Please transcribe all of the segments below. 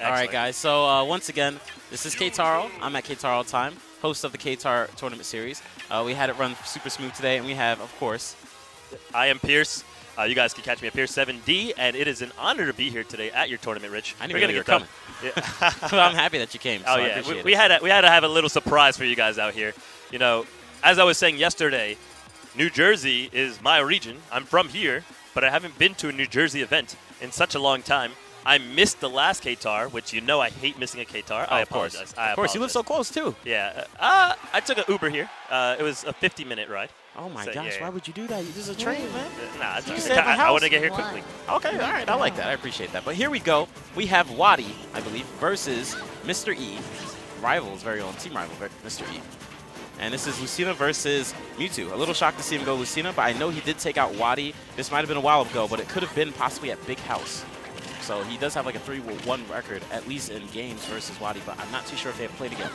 All right, guys. So once again, this is KTAR. I'm at KTAR all the time, host of the KTAR tournament series. We had it run super smooth today, and we have, of course, I am Pierce. You guys can catch me at Pierce7D, and it is an honor to be here today at your tournament, Rich. I knew you were coming. Yeah. I'm happy that you came. So oh yeah, we had to have a little surprise for you guys out here. You know, as I was saying yesterday, New Jersey is my region. I'm from here, but I haven't been to a New Jersey event in such a long time. I missed the last KTAR, which you know I hate missing a KTAR. I apologize. Of course, you live so close too. Yeah. I took an Uber here. It was a 50-minute ride. Oh my So, gosh, yeah. why would you do that? This is a train, man. Nah, You stay at my I house? want to get here quickly. Okay, all right, I like that. I appreciate that. But here we go. We have WaDi, I believe, versus Mr. E. Rivals, very own team rival, Mr. E. And this is Lucina versus Mewtwo. A little shocked to see him go Lucina, but I know he did take out WaDi. This might have been a while ago, but it could have been possibly at Big House. So he does have like a 3-1 record, at least in games versus WaDi, but I'm not too sure if they have played together.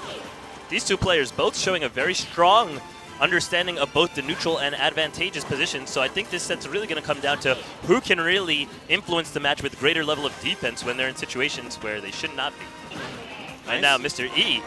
These two players both showing a very strong understanding of both the neutral and advantageous positions, so I think this set's really going to come down to who can really influence the match with greater level of defense when they're in situations where they should not be. Nice. And now Mr. E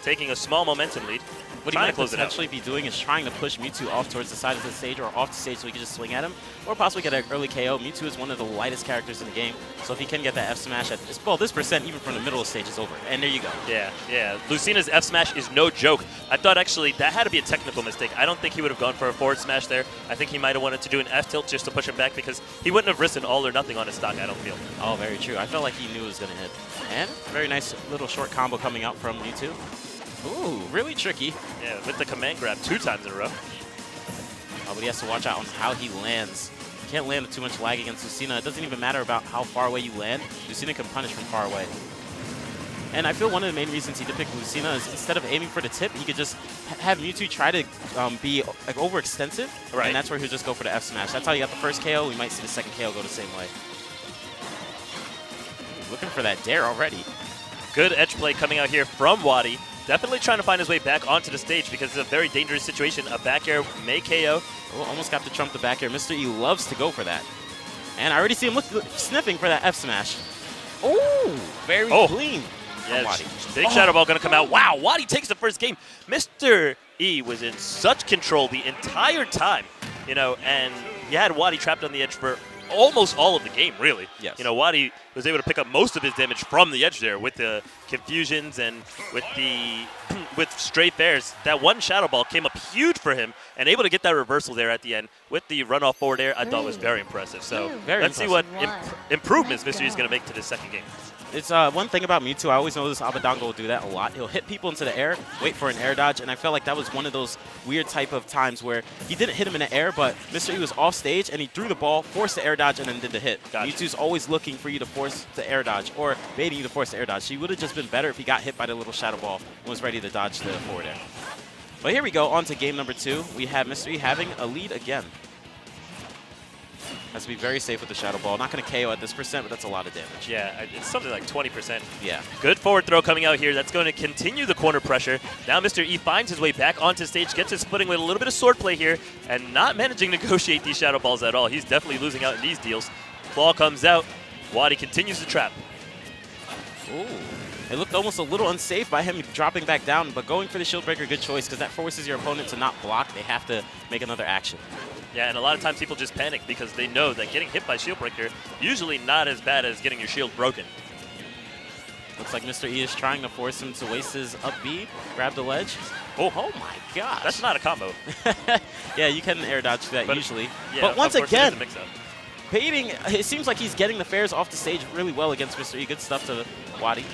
taking a small momentum lead. What he might potentially be doing is trying to push Mewtwo off towards the side of the stage or off the stage so he can just swing at him, or possibly get an early KO. Mewtwo is one of the lightest characters in the game, so if he can get that F smash at this percent, even from the middle of the stage, is over. And there you go. Yeah. Lucina's F smash is no joke. I thought actually that had to be a technical mistake. I don't think he would have gone for a forward smash there. I think he might have wanted to do an F tilt just to push him back because he wouldn't have risked an all or nothing on his stock, I don't feel. Oh, very true. I felt like he knew it was going to hit. And very nice little short combo coming out from Mewtwo. Ooh, really tricky. Yeah, with the command grab 2 times in a row. Oh, but he has to watch out on how he lands. You can't land with too much lag against Lucina. It doesn't even matter about how far away you land. Lucina can punish from far away. And I feel one of the main reasons he did pick Lucina is instead of aiming for the tip, he could just have Mewtwo try to be like overextensive. Right. And that's where he'll just go for the F smash. That's how you got the first KO. We might see the second KO go the same way. Ooh, looking for that dare already. Good edge play coming out here from WaDi. Definitely trying to find his way back onto the stage because it's a very dangerous situation. A back air may KO. Oh, almost got to trump the back air. Mr. E loves to go for that. And I already see him sniffing for that F smash. Oh, very clean. Yeah, big Shadow Ball going to come out. Wow, WaDi takes the first game. Mr. E was in such control the entire time, you know, and he had WaDi trapped on the edge for almost all of the game, really. Yes. You know, WaDi was able to pick up most of his damage from the edge there with the confusions and with the with stray fairs. That one Shadow Ball came up huge for him and able to get that reversal there at the end with the runoff forward air. I thought was very impressive. So let's see what improvements Mr. E is going to make to this second game. It's one thing about Mewtwo. I always notice Abadongo will do that a lot. He'll hit people into the air, wait for an air dodge, and I felt like that was one of those weird type of times where he didn't hit him in the air, but Mr. E was off stage, and he threw the ball, forced the air dodge, and then did the hit. Gotcha. Mewtwo's always looking for you to force the air dodge or baiting you to force the air dodge. He would have just been better if he got hit by the little Shadow Ball and was ready to dodge the forward air. But here we go, on to game number 2. We have Mr. E having a lead again. Has to be very safe with the Shadow Ball. Not going to KO at this percent, but that's a lot of damage. Yeah, it's something like 20%. Yeah. Good forward throw coming out here. That's going to continue the corner pressure. Now Mr. E finds his way back onto stage, gets his footing with a little bit of sword play here, and not managing to negotiate these Shadow Balls at all. He's definitely losing out in these deals. Claw comes out. WaDi continues to trap. Ooh. It looked almost a little unsafe by him dropping back down, but going for the shield breaker, good choice, because that forces your opponent to not block. They have to make another action. Yeah, and a lot of times people just panic because they know that getting hit by shield breaker usually not as bad as getting your shield broken. Looks like Mr. E is trying to force him to waste his up B, grab the ledge. Oh my gosh. That's not a combo. Yeah, you can air dodge that usually. Yeah, but once again, mix-up. baiting, it seems like he's getting the fairs off the stage really well against Mr. E. Good stuff to WaDi.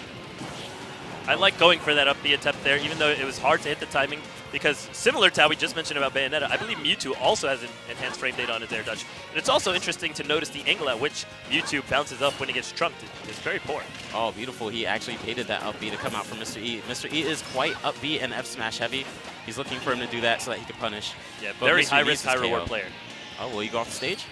I like going for that up B attempt there, even though it was hard to hit the timing, because similar to how we just mentioned about Bayonetta, I believe Mewtwo also has an enhanced frame data on his air dodge. And it's also interesting to notice the angle at which Mewtwo bounces up when he gets trumped. It's very poor. Oh, beautiful. He actually baited that up B to come out from Mr. E. Mr. E is quite up B and F smash heavy. He's looking for him to do that so that he can punish. Yeah, But very Mr. high E risk, high reward KO. player. Oh, will he go off the stage?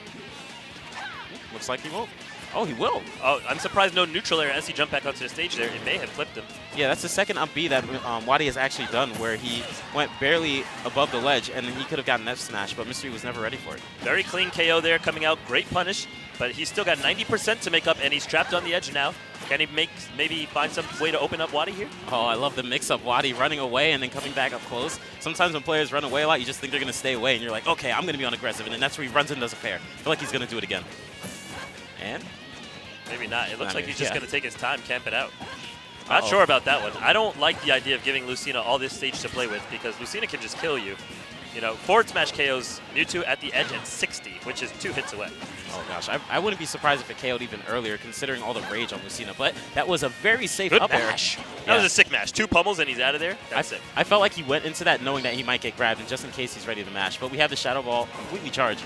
Looks like he won't. Oh, he will. Oh, I'm surprised no neutral air as he jumped back onto the stage there. It may have flipped him. Yeah, that's the second up B that WaDi has actually done where he went barely above the ledge and then he could have gotten F smash, but Mr. E was never ready for it. Very clean KO there coming out. Great punish, but he's still got 90% to make up, and he's trapped on the edge now. Can he maybe find some way to open up WaDi here? Oh, I love the mix-up. WaDi running away and then coming back up close. Sometimes when players run away a lot, you just think they're going to stay away, and you're like, okay, I'm going to be on aggressive, and then that's where he runs in and does a fair. I feel like he's going to do it again. And? Maybe not. It looks like he's just yeah. going to take his time, camp it out. Not sure about that one. I don't like the idea of giving Lucina all this stage to play with because Lucina can just kill you. You know, forward smash KOs Mewtwo at the edge at 60, which is 2 hits away. Oh gosh, I wouldn't be surprised if it KO'd even earlier considering all the rage on Lucina, but that was a very safe Good up air. mash. Yeah. That was a sick mash. 2 pummels and he's out of there. That's it. I felt like he went into that knowing that he might get grabbed and just in case he's ready to mash, but we have the Shadow Ball completely charged.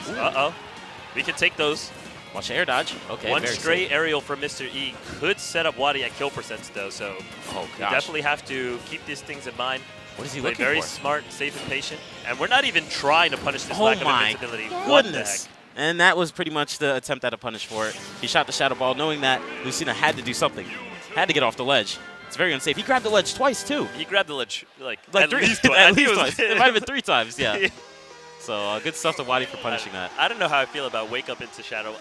Uh-oh. We can take those. Watch air dodge. Okay, One very straight safe. aerial from Mr. E could set up WaDi at kill percents though, so Oh you gosh. definitely have to keep these things in mind. What is he Play looking very for? smart, safe, and patient. And we're not even trying to punish this Oh lack of my invincibility. What the goodness. heck? And that was pretty much the attempt at a punish for it. He shot the Shadow Ball knowing that Lucina had to do something. Had to get off the ledge. It's very unsafe. He grabbed the ledge twice too. He grabbed the ledge like Like at three, least twice. at least twice. It might have been 3 times, yeah. So good stuff to WaDi for punishing that. I don't know how I feel about wake up into shadow.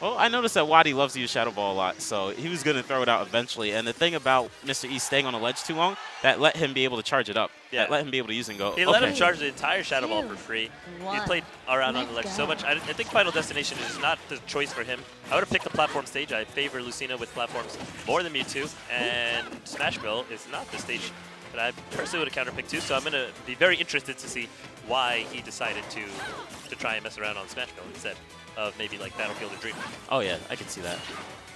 Well, I noticed that WaDi loves to use Shadow Ball a lot, so he was going to throw it out eventually. And the thing about Mr. E staying on the ledge too long, that let him be able to charge it up. Yeah. That let him be able to use it and go, He let him charge the entire Shadow Ball for free. He played around on the ledge so much. I think Final Destination is not the choice for him. I would have picked the platform stage. I favor Lucina with platforms more than Mewtwo. And Smashville is not the stage that I personally would have counterpicked too. So I'm going to be very interested to see why he decided to try and mess around on Smashville instead of maybe like Battlefield or Dream. Oh, yeah, I can see that.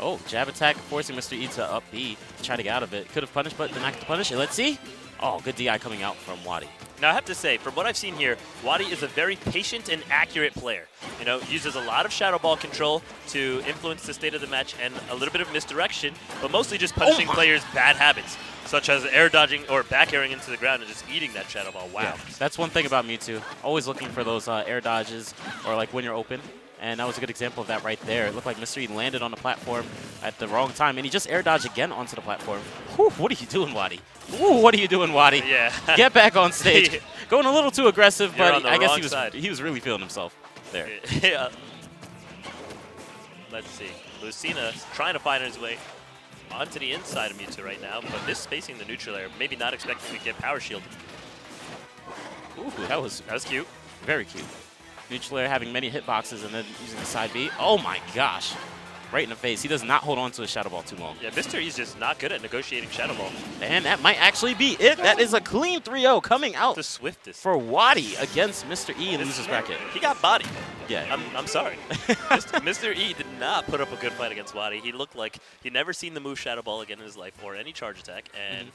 Oh, jab attack, forcing Mr. E to up B to try to get out of it. Could have punished, but did not get to punish it. Let's see. Oh, good DI coming out from WaDi. Now, I have to say, from what I've seen here, WaDi is a very patient and accurate player. You know, uses a lot of Shadow Ball control to influence the state of the match and a little bit of misdirection, but mostly just punishing players' bad habits, such as air dodging or back airing into the ground and just eating that Shadow Ball. Wow. Yeah, that's one thing about Mewtwo. Always looking for those air dodges or like when you're open. And that was a good example of that right there. It looked like Mr. E landed on the platform at the wrong time, and he just air dodged again onto the platform. Whew, what are you doing, WaDi? Ooh, what are you doing, WaDi? Yeah. Get back on stage. Going a little too aggressive, You're but on the I guess wrong he was really feeling himself there. Yeah. Let's see. Lucina trying to find his way onto the inside of Mewtwo right now, but this spacing the neutral air, maybe not expecting to get power shielded. Ooh, that was cute. very cute. Neutral air having many hitboxes and then using the side B. Oh my gosh. Right in the face. He does not hold on to a Shadow Ball too long. Yeah, Mr. E's just not good at negotiating Shadow Ball. And that might actually be it. That is a clean 3-0 coming out The swiftest. for WaDi against Mr. E in the loser's bracket. He got bodied. Yeah. I'm sorry. Mr. E did not put up a good fight against WaDi. He looked like he'd never seen the move Shadow Ball again in his life or any charge attack, and